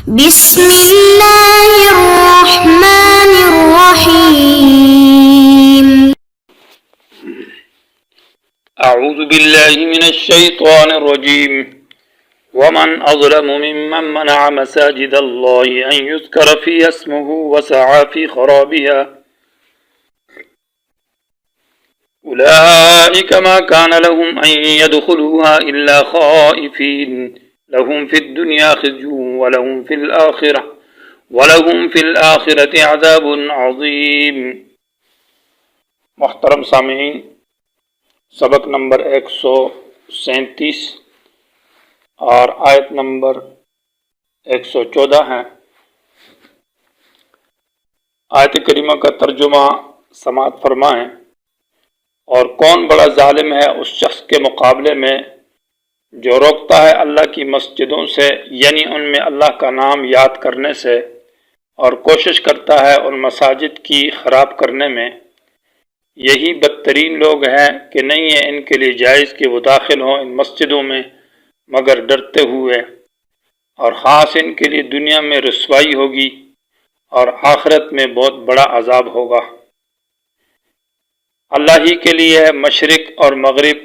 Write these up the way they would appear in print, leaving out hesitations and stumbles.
بسم الله الرحمن الرحيم. أعوذ بالله من الشيطان الرجيم. ومن أظلم ممن منع مساجد الله أن يذكر فيها اسمه وسعى في خرابها أولئك ما كان لهم أن يدخلوها إلا خائفين لهم في الدنيا خزي ولهم في الآخرة عذاب عظيم. محترم سامعین، سبق نمبر 137 اور آیت نمبر 114 ہے۔ آیت کریمہ کا ترجمہ سماعت فرمائیں۔ اور کون بڑا ظالم ہے اس شخص کے مقابلے میں جو روکتا ہے اللہ کی مسجدوں سے، یعنی ان میں اللہ کا نام یاد کرنے سے، اور کوشش کرتا ہے ان مساجد کی خراب کرنے میں۔ یہی بدترین لوگ ہیں کہ نہیں ہے ان کے لیے جائز کہ وہ داخل ہوں ان مسجدوں میں مگر ڈرتے ہوئے، اور خاص ان کے لیے دنیا میں رسوائی ہوگی اور آخرت میں بہت بڑا عذاب ہوگا۔ اللہ ہی کے لیے ہے مشرق اور مغرب،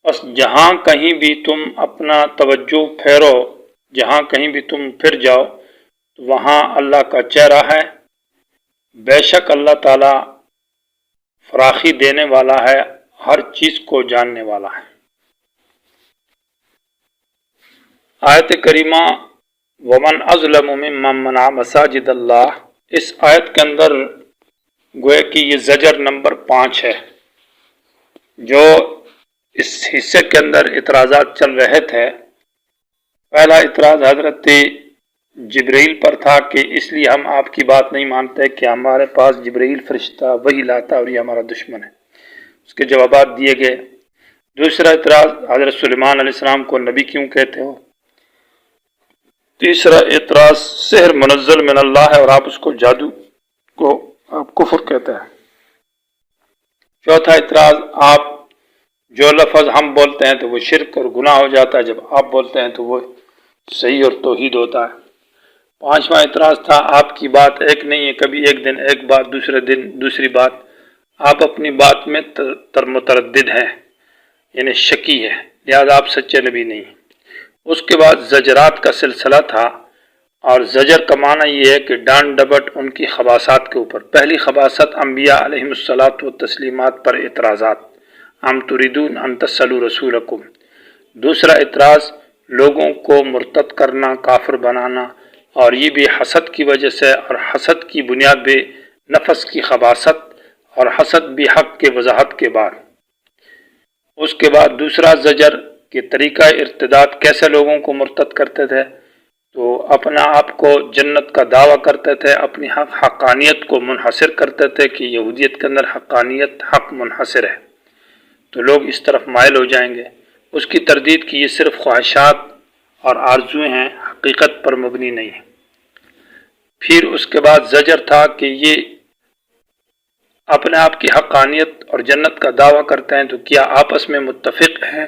بس جہاں کہیں بھی تم اپنا توجہ پھیرو، جہاں کہیں بھی تم پھر جاؤ تو وہاں اللہ کا چہرہ ہے۔ بے شک اللہ تعالیٰ فراخی دینے والا ہے، ہر چیز کو جاننے والا ہے۔ آیت کریمہ ومن اظلم ممن منع مساجد اللہ، اس آیت کے اندر گویا کہ یہ زجر نمبر 5 ہے۔ جو اس حصے کے اندر اعتراضات چل رہے تھے، پہلا اعتراض حضرت جبرائیل پر تھا کہ اس لیے ہم آپ کی بات نہیں مانتے کہ ہمارے پاس جبرائیل فرشتہ وہی لاتا اور یہ ہمارا دشمن ہے۔ اس کے جوابات دیے گئے۔ دوسرا اعتراض حضرت سلیمان علیہ السلام کو نبی کیوں کہتے ہو۔ تیسرا اعتراض سحر منزل من اللہ ہے اور آپ اس کو جادو کو آپ کفر کہتے ہیں۔ چوتھا اعتراض آپ جو لفظ ہم بولتے ہیں تو وہ شرک اور گناہ ہو جاتا ہے، جب آپ بولتے ہیں تو وہ صحیح اور توحید ہوتا ہے۔ پانچواں اعتراض تھا آپ کی بات ایک نہیں ہے، کبھی ایک دن ایک بات، دوسرے دن دوسری بات، آپ اپنی بات میں متردد ہیں، یعنی شکی ہے، لہذا آپ سچے نبی نہیں۔ اس کے بعد زجرات کا سلسلہ تھا، اور زجر کا معنی یہ ہے کہ ڈانٹ ڈپٹ ان کی خباثات کے اوپر۔ پہلی خباثت انبیاء علیہم الصلاۃ والتسلیمات پر اعتراضات، ام تريدون ان تسألوا رسولکم۔ دوسرا اعتراض لوگوں کو مرتد کرنا، کافر بنانا، اور یہ بھی حسد کی وجہ سے، اور حسد کی بنیاد پہ نفس کی خباثت، اور حسد بھی حق کے وضاحت کے بعد۔ اس کے بعد دوسرا زجر کہ طریقہ ارتداد کیسے لوگوں کو مرتد کرتے تھے، تو اپنا آپ کو جنت کا دعویٰ کرتے تھے، اپنی حقانیت کو منحصر کرتے تھے کہ یہودیت کے اندر حقانیت حق منحصر ہے، تو لوگ اس طرف مائل ہو جائیں گے۔ اس کی تردید کی یہ صرف خواہشات اور آرزویں ہیں، حقیقت پر مبنی نہیں ہے۔ پھر اس کے بعد زجر تھا کہ یہ اپنے آپ کی حقانیت اور جنت کا دعویٰ کرتے ہیں تو کیا آپس میں متفق ہیں۔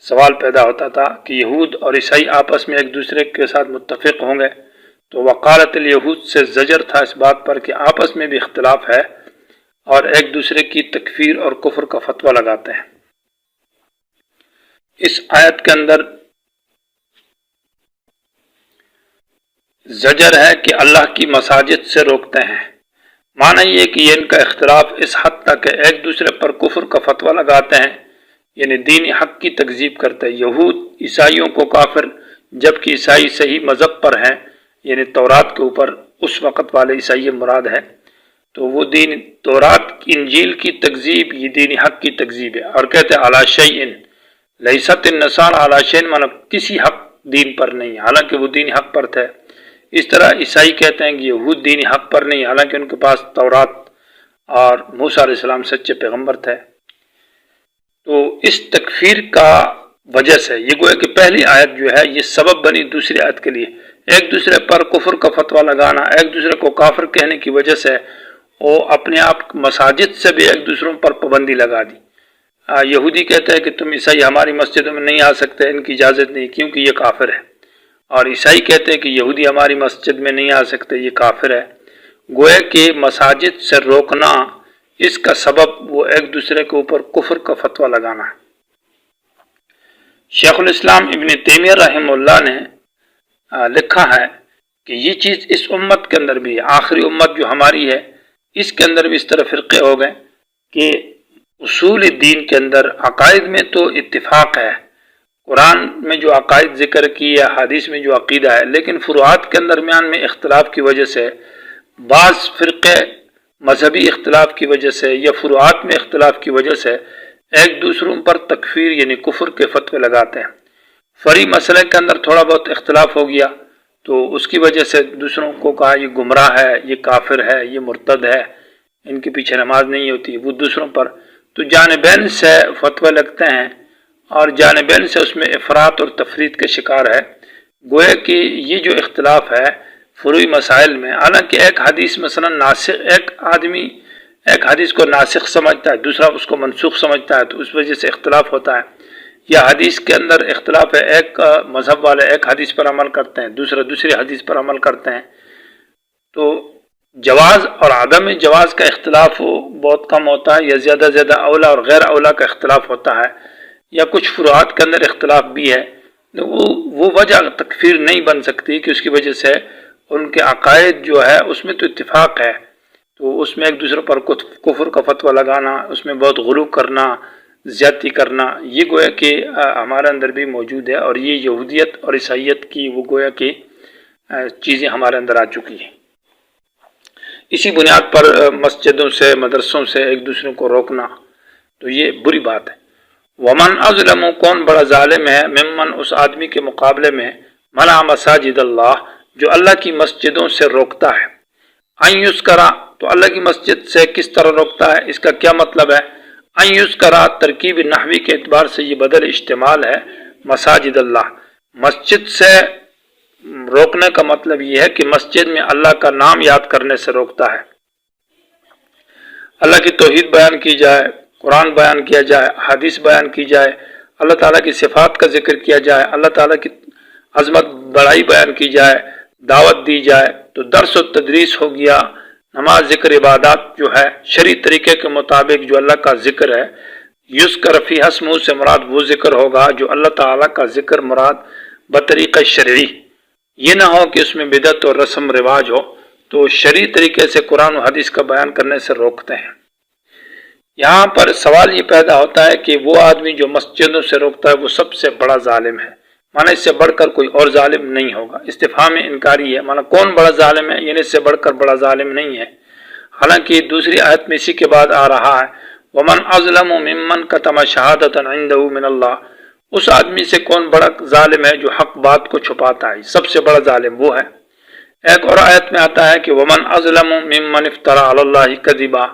سوال پیدا ہوتا تھا کہ یہود اور عیسائی آپس میں ایک دوسرے کے ساتھ متفق ہوں گے، تو وقالت الیہود سے زجر تھا اس بات پر کہ آپس میں بھی اختلاف ہے اور ایک دوسرے کی تکفیر اور کفر کا فتویٰ لگاتے ہیں۔ اس آیت کے اندر زجر ہے کہ اللہ کی مساجد سے روکتے ہیں۔ معنی یہ کہ یہ ان کا اختلاف اس حد تک کہ ایک دوسرے پر کفر کا فتویٰ لگاتے ہیں، یعنی دین حق کی تکذیب کرتے ہیں۔ یہود عیسائیوں کو کافر، جبکہ عیسائی صحیح مذہب پر ہیں، یعنی تورات کے اوپر اس وقت والے عیسائی مراد ہے، تو وہ دین تورات انجیل کی تکذیب، یہ دین حق کی تکذیب ہے، اور کہتے ہیں علی شیء لیست النصارى علی شیء، مطلب کسی حق دین پر نہیں، حالانکہ وہ دین حق پر تھے۔ اس طرح عیسائی کہتے ہیں کہ یہود دین حق پر نہیں، حالانکہ ان کے پاس تورات اور موسیٰ علیہ السلام سچے پیغمبر تھے۔ تو اس تکفیر کا وجہ سے یہ گویا کہ پہلی آیت جو ہے یہ سبب بنی دوسری آیت کے لیے، ایک دوسرے پر کفر کا فتویٰ لگانا، ایک دوسرے کو کافر کہنے کی وجہ سے وہ اپنے آپ مساجد سے بھی ایک دوسروں پر پابندی لگا دی۔ یہودی کہتے ہیں کہ تم عیسائی ہماری مسجدوں میں نہیں آ سکتے، ان کی اجازت نہیں کیونکہ یہ کافر ہے، اور عیسائی کہتے ہیں کہ یہودی ہماری مسجد میں نہیں آ سکتے، یہ کافر ہے۔ گویا کہ مساجد سے روکنا، اس کا سبب وہ ایک دوسرے کے اوپر کفر کا فتویٰ لگانا ہے۔ شیخ الاسلام ابن تیمیہ رحمہ اللہ نے لکھا ہے کہ یہ چیز اس امت کے اندر بھی ہے، آخری امت جو ہماری ہے اس کے اندر بھی اس طرح فرقے ہو گئے کہ اصول دین کے اندر عقائد میں تو اتفاق ہے، قرآن میں جو عقائد ذکر کی ہے، حدیث میں جو عقیدہ ہے، لیکن فروعات کے درمیان میں اختلاف کی وجہ سے بعض فرقے مذہبی اختلاف کی وجہ سے یا فروعات میں اختلاف کی وجہ سے ایک دوسروں پر تکفیر یعنی کفر کے فتوے لگاتے ہیں۔ فرعی مسئلے کے اندر تھوڑا بہت اختلاف ہو گیا تو اس کی وجہ سے دوسروں کو کہا یہ گمراہ ہے، یہ کافر ہے، یہ مرتد ہے، ان کے پیچھے نماز نہیں ہوتی، وہ دوسروں پر تو جانبین سے فتوے لگتے ہیں اور جانبین سے اس میں افراط اور تفرید کے شکار ہے۔ گویا کہ یہ جو اختلاف ہے فروعی مسائل میں، حالانکہ ایک حدیث مثلا ناسخ، ایک آدمی ایک حدیث کو ناسخ سمجھتا ہے، دوسرا اس کو منسوخ سمجھتا ہے، تو اس وجہ سے اختلاف ہوتا ہے، یا حدیث کے اندر اختلاف ہے، ایک مذہب والے ایک حدیث پر عمل کرتے ہیں، دوسرے دوسری حدیث پر عمل کرتے ہیں، تو جواز اور عدم جواز کا اختلاف بہت کم ہوتا ہے، یا زیادہ زیادہ اولا اور غیر اولا کا اختلاف ہوتا ہے، یا کچھ فروعات کے اندر اختلاف بھی ہے، وہ وجہ تکفیر نہیں بن سکتی کہ اس کی وجہ سے ان کے عقائد جو ہے اس میں تو اتفاق ہے، تو اس میں ایک دوسرے پر کفر کا فتویٰ لگانا، اس میں بہت غلو کرنا، زیادتی کرنا، یہ گویا کہ ہمارے اندر بھی موجود ہے، اور یہ یہودیت اور عیسائیت کی وہ گویا کہ چیزیں ہمارے اندر آ چکی ہیں۔ اسی بنیاد پر مسجدوں سے مدرسوں سے ایک دوسرے کو روکنا تو یہ بری بات ہے۔ ومن اظلم، کون بڑا ظالم ہے، ممن، اس آدمی کے مقابلے میں، منع مساجد اللہ، جو اللہ کی مسجدوں سے روکتا ہے، ان یذکرا، تو اللہ کی مسجد سے کس طرح روکتا ہے، اس کا کیا مطلب ہے؟ ان یذکرا ترکیب نحوی کے اعتبار سے یہ بدل اشتمال ہے، مساجد اللہ، مسجد سے روکنے کا مطلب یہ ہے کہ مسجد میں اللہ کا نام یاد کرنے سے روکتا ہے، اللہ کی توحید بیان کی جائے، قرآن بیان کیا جائے، حدیث بیان کی جائے، اللہ تعالیٰ کی صفات کا ذکر کیا جائے، اللہ تعالیٰ کی عظمت بڑائی بیان کی جائے، دعوت دی جائے، تو درس و تدریس ہو گیا، نماز، ذکر، عبادات جو ہے شرعی طریقے کے مطابق جو اللہ کا ذکر ہے، یذکر فی اسمہ سے مراد وہ ذکر ہوگا جو اللہ تعالیٰ کا ذکر مراد بطریقہ شرعی، یہ نہ ہو کہ اس میں بدعت اور رسم رواج ہو، تو شرعی طریقے سے قرآن و حدیث کا بیان کرنے سے روکتے ہیں۔ یہاں پر سوال یہ پیدا ہوتا ہے کہ وہ آدمی جو مسجدوں سے روکتا ہے وہ سب سے بڑا ظالم ہے، مانا اس سے بڑھ کر کوئی اور ظالم نہیں ہوگا، استفہام انکاری ہے، مانا کون بڑا ظالم ہے، یعنی اس سے بڑھ کر بڑا ظالم نہیں ہے، حالانکہ دوسری آیت میں اسی کے بعد آ رہا ہے ومن اظلم ممن کتم شہادۃ عنده من اللہ، اس آدمی سے کون بڑا ظالم ہے جو حق بات کو چھپاتا ہے، سب سے بڑا ظالم وہ ہے۔ ایک اور آیت میں آتا ہے کہ ومن اظلم ممن افترى علی اللہ کذبا،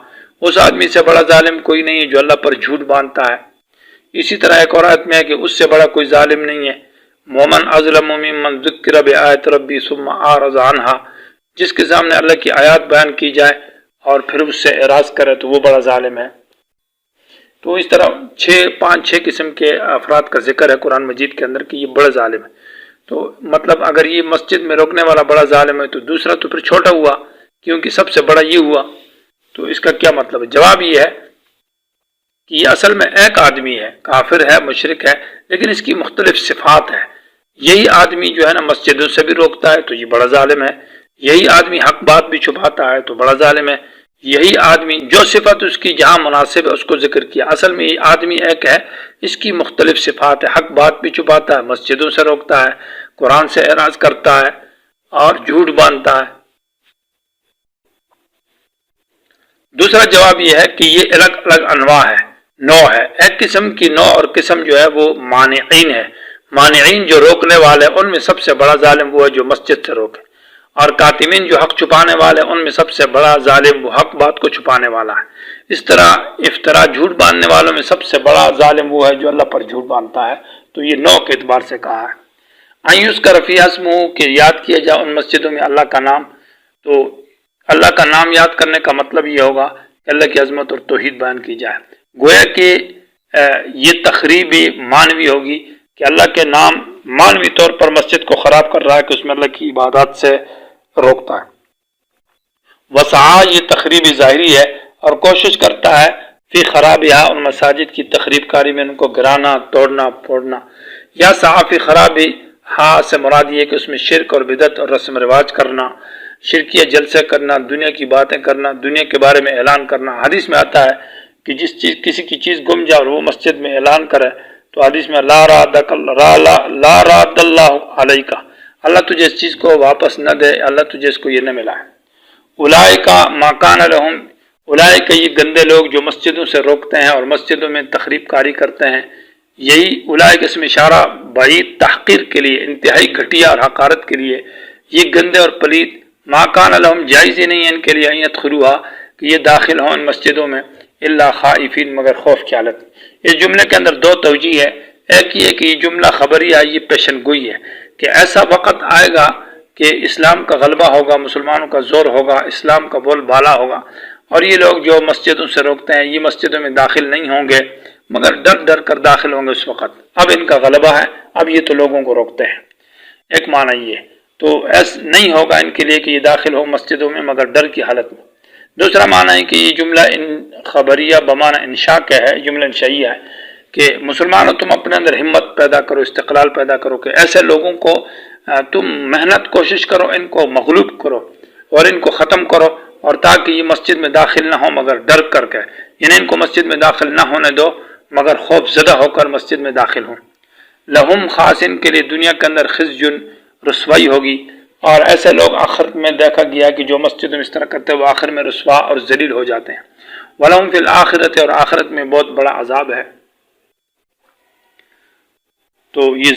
اس آدمی سے بڑا ظالم کوئی نہیں ہے جو اللہ پر جھوٹ باندھتا ہے۔ اسی طرح ایک اور آیت میں ہے کہ اس سے بڑا کوئی ظالم نہیں ہے، ومن اظلم ممن ذکر بآیات ربی ثم اعرض عنها، جس کے سامنے اللہ کی آیات بیان کی جائے اور پھر اس سے اعراض کرے تو وہ بڑا ظالم ہے۔ تو اس طرح 5-6 قسم کے افراد کا ذکر ہے قرآن مجید کے اندر کہ یہ بڑا ظالم ہے۔ تو مطلب اگر یہ مسجد میں روکنے والا بڑا ظالم ہے تو دوسرا تو پھر چھوٹا ہوا، کیونکہ سب سے بڑا یہ ہوا، تو اس کا کیا مطلب ہے؟ جواب یہ ہے کہ یہ اصل میں ایک آدمی ہے، کافر ہے، مشرک ہے، لیکن اس کی مختلف صفات ہے۔ یہی آدمی جو ہے نا مسجدوں سے بھی روکتا ہے تو یہ بڑا ظالم ہے، یہی آدمی حق بات بھی چھپاتا ہے تو بڑا ظالم ہے، یہی آدمی جو صفت اس کی جہاں مناسب ہے اس کو ذکر کیا، اصل میں یہ آدمی ایک ہے، اس کی مختلف صفات ہے، حق بات بھی چھپاتا ہے، مسجدوں سے روکتا ہے، قرآن سے اعراض کرتا ہے اور جھوٹ باندھتا ہے۔ دوسرا جواب یہ ہے کہ یہ الگ الگ انواع ہے، نوع ہے، ایک قسم کی نوع اور قسم جو ہے وہ مانعین ہے، مانعین جو روکنے والے ان میں سب سے بڑا ظالم وہ ہے جو مسجد سے روکے، اور کاتمین جو حق چھپانے والے ان میں سب سے بڑا ظالم وہ حق بات کو چھپانے والا ہے۔ اس طرح افطرا جھوٹ باندھنے والوں میں سب سے بڑا ظالم وہ ہے جو اللہ پر جھوٹ باندھتا ہے، تو یہ نوع کے اعتبار سے کہا ہے۔ آئیوس کا رفیع اسمہ کہ یاد کیا جائے ان مسجدوں میں اللہ کا نام، تو اللہ کا نام یاد کرنے کا مطلب یہ ہوگا کہ اللہ کی عظمت اور توحید بیان کی جائے، گویا کہ یہ تخریب معنوی ہوگی کہ اللہ کے نام مانوی طور پر مسجد کو خراب کر رہا ہے کہ اس میں اللہ کی عبادات سے روکتا ہے۔ وسعا یہ تخریبی ظاہری ہے اور کوشش کرتا ہے فی خرابیہا ان مساجد کی تخریب کاری میں ان کو گرانا توڑنا پھوڑنا۔ یا سعا فی خرابیہا سے مراد یہ کہ اس میں شرک اور بدعت اور رسم رواج کرنا، شرکیہ جلسے کرنا، دنیا کی باتیں کرنا، دنیا کے بارے میں اعلان کرنا۔ حدیث میں آتا ہے کہ کسی کی چیز گم جائے اور وہ مسجد میں اعلان کرے تو حدیث میں لا راد اللہ علیکہ، اللہ تجھے اس چیز کو واپس نہ دے، اللہ تجھے اس کو یہ نہ ملا ہے۔ اولئک ما کان لہم، اولئک یہ گندے لوگ جو مسجدوں سے روکتے ہیں اور مسجدوں میں تخریب کاری کرتے ہیں، یہی اولئک اس میں اشارہ بعید تحقیر کے لیے، انتہائی گھٹیا اور حقارت کے لیے، یہ گندے اور پلید، ما کان لہم جائز ہی نہیں ہے ان کے لیے ان یدخلوہا کہ یہ داخل ہوں ان مسجدوں میں، الا خائفین مگر خوف کی حالت۔ اس جملے کے اندر دو توجیہ ہے، ایک یہ کہ یہ جملہ خبریہ یہ پیشن گوئی ہے کہ ایسا وقت آئے گا کہ اسلام کا غلبہ ہوگا، مسلمانوں کا زور ہوگا، اسلام کا بول بالا ہوگا، اور یہ لوگ جو مسجدوں سے روکتے ہیں یہ مسجدوں میں داخل نہیں ہوں گے مگر ڈر ڈر کر داخل ہوں گے اس وقت، اب ان کا غلبہ ہے، اب یہ تو لوگوں کو روکتے ہیں۔ ایک معنی یہ تو ایسا نہیں ہوگا ان کے لیے کہ یہ داخل ہو مسجدوں میں مگر ڈر کی حالت میں۔ دوسرا معنی ہے کہ یہ جملہ ان خبریہ بمعنی انشاء کا ہے، جملہ انشائیہ ہے کہ مسلمانوں تم اپنے اندر ہمت پیدا کرو، استقلال پیدا کرو کہ ایسے لوگوں کو تم محنت کوشش کرو، ان کو مغلوب کرو اور ان کو ختم کرو، اور تاکہ یہ مسجد میں داخل نہ ہو مگر ڈر کر کے، یعنی ان کو مسجد میں داخل نہ ہونے دو مگر خوف زدہ ہو کر مسجد میں داخل ہوں۔ لہم خاص ان کے لیے دنیا کے اندر خزی رسوائی ہوگی، اور ایسے لوگ آخرت میں دیکھا گیا کہ جو مسجد میں اس طرح کرتے ہیں وہ آخر میں رسوا اور ذلیل ہو جاتے ہیں۔ وَلَهُمْ فِي الْآخِرَةِ، اور آخرت میں بہت بڑا عذاب ہے۔ تو یہ